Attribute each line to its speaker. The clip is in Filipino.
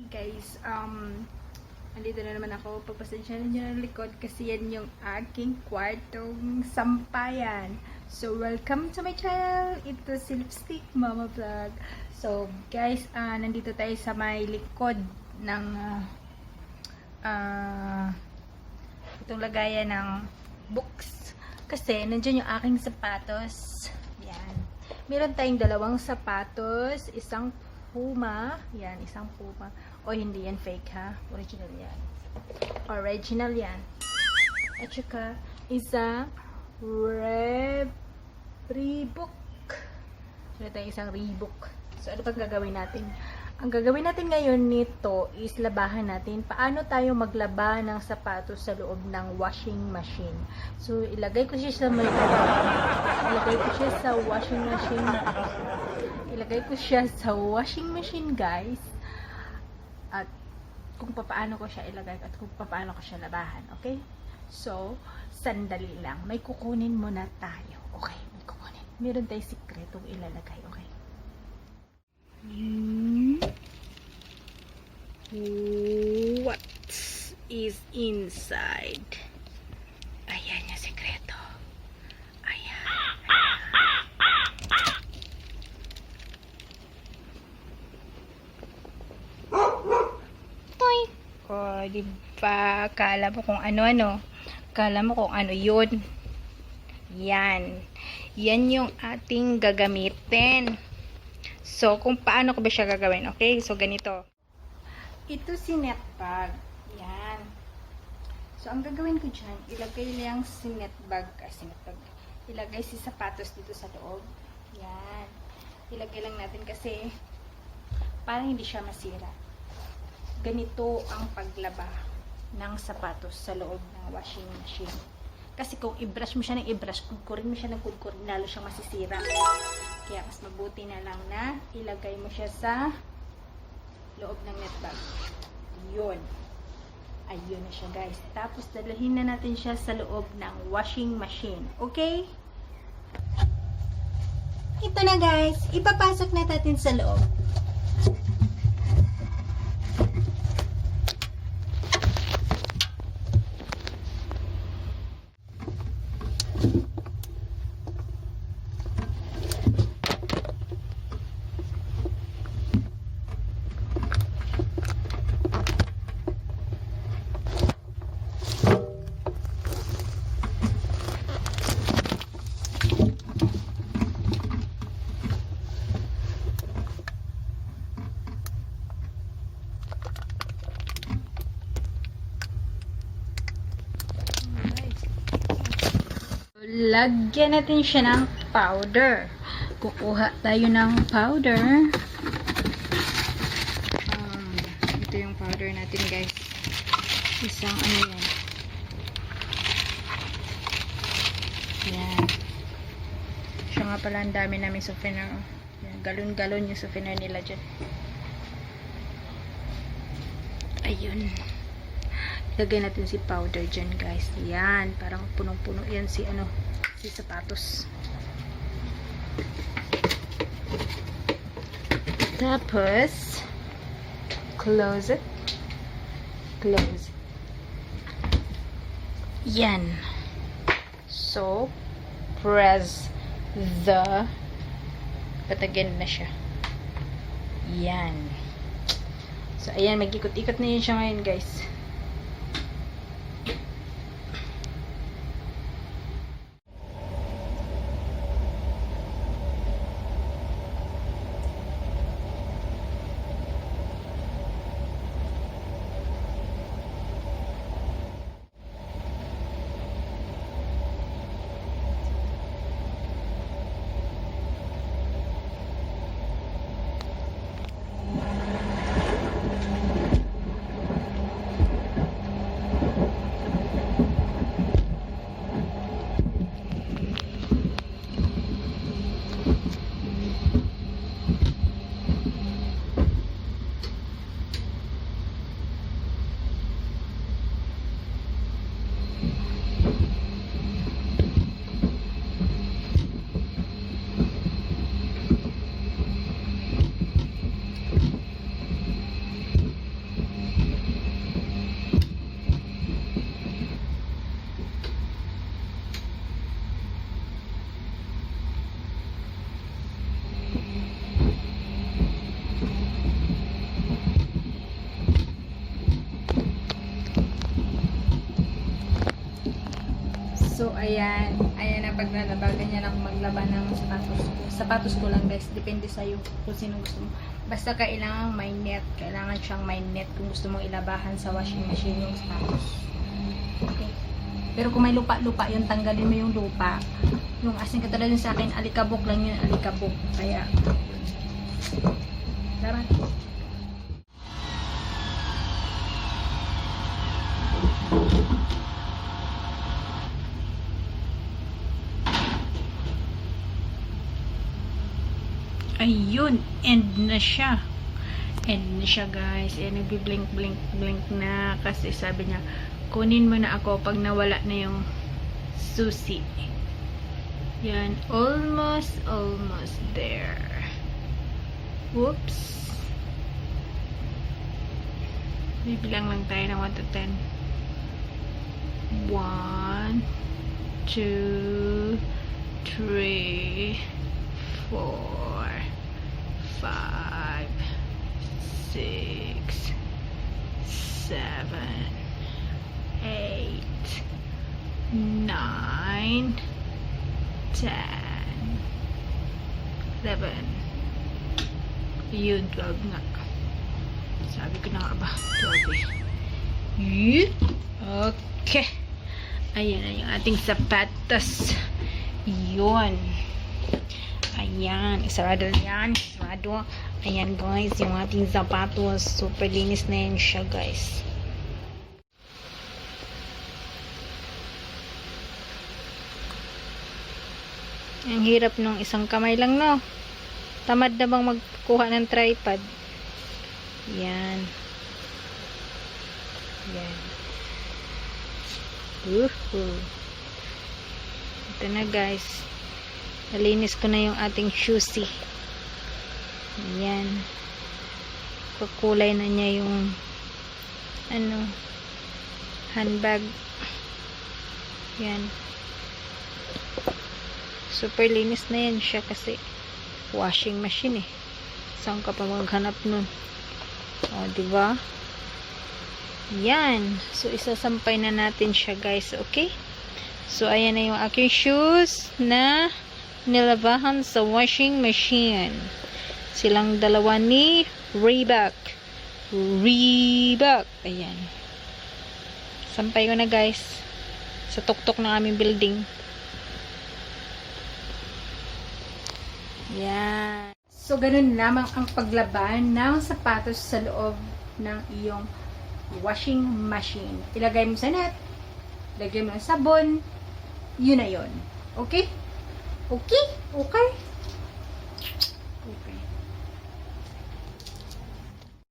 Speaker 1: Guys, andito na naman ako. Pagpasensya na nyo ng likod kasi yan yung aking kwartong sampayan. So, welcome to my channel. Ito si Lipsthic, Mamah Vlog. So, guys, nandito tayo sa may likod ng itong lagayan ng books. Kasi, nandiyan yung aking sapatos. Yan. Meron tayong dalawang sapatos. Isang Puma. Yan, isang Puma. O, hindi yan fake ha. Original yan. Original yan. At saka, isang Reebok. Meron tayong isang Reebok. So, ano pang gagawin natin? Ang gagawin natin ngayon nito is labahan natin paano tayo maglaba ng sapatos sa loob ng washing machine. So, ilagay ko siya sa washing machine, guys. At kung paano ko siya ilagay at kung paano ko siya labahan. Okay? So, sandali lang. May kukunin muna tayo. Okay, may kukunin. Meron tayong sikretong ilalagay. Okay? What is inside? Ayan yung sekreto. Ayan. Toy. Oh, diba? Kala mo kung ano-ano. Kala mo kung ano yun. Yan. Yan yung ating gagamitin. So, kung paano ko ba siya gagawin? Okay? So, ganito. Ito si net bag. Yan. So, ang gagawin ko dyan, ilagay lang si net bag. Ilagay si sapatos dito sa loob. Yan. Ilagay lang natin kasi para hindi siya masira. Ganito ang paglaba ng sapatos sa loob ng washing machine. Kasi kung i-brush mo siya ng i-brush, kudkurin mo siya ng kudkurin, lalo siyang masisira. Kaya mas mabuti na lang na ilagay mo siya sa loob ng net bag. Yun. Ayun na siya, guys. Tapos dalhin na natin siya sa loob ng washing machine. Okay? Ito na, guys. Ipapasok na natin sa loob. Lagyan natin siya ng powder. Kukuha tayo ng powder. Ito yung powder natin, guys. Isang ano yan. Yan. Siya nga pala, ang dami namin softener. Galon-galon yung softener nila dyan. Ayun. Lagay natin si powder dyan, guys. Yan. Parang punong-puno yan si sapatos. Tapos, close it. Close. Yan. So, press the patagyan na siya. Yan. So, ayan. Mag-ikot-ikot na yun siya ngayon, guys. So, ayan. Ayan na paglalabagan niya lang maglaba ng sapatos ko. Sapatos ko lang guys. Depende sa'yo kung sino gusto mo. Basta kailangan may net. Kailangan siyang may net kung gusto mong ilabahan sa washing machine yung sapatos. Okay. Pero kung may lupa-lupa yun, tanggalin mo yung lupa. Yung asing katulad yun sa akin, alikabok lang yun, alikabok. Kaya, tara. Ayun, end na siya. End na siya guys. Ayan, nagbi-blink na kasi sabi niya, kunin mo na ako pag nawala na yung susi. Yan, almost there. Whoops. Bibilang lang tayo ng 1 to 10. 1, 2, 3, 4, 5, 6, 7, 8, 9, 10, 11. Yun, 12 nga. Sabi ko na nga ba? 12 eh. Okay. Ayan na yung ating sapatos. Yun. Ayan. Isarado yan. Isarado. Ayan guys, yung ating sapatos. Super linis na yan siya guys. Ang hirap nung isang kamay lang, no? Tamad na bang magkuha ng tripod? Yan. Yan. Ito na guys. Nalinis ko na yung ating shoesy. Yan. Kukulay na niya yung handbag. Yan. Super linis na yan siya kasi washing machine eh. Saan ka pa maghanap nun? O, diba? Yan. So, isasampay na natin siya guys. Okay? So, ayan na yung aking shoes na nilabahan sa washing machine. Silang dalawa ni Reebok. Ayan. Sampay ko na guys. Sa tuktok ng aming building. Yan. So, ganun lamang ang paglaban ng sapatos sa loob ng iyong washing machine. Ilagay mo sa net. Ilagay mo ng sabon. Yun na yun. Okay? Okay? Okay? Okay.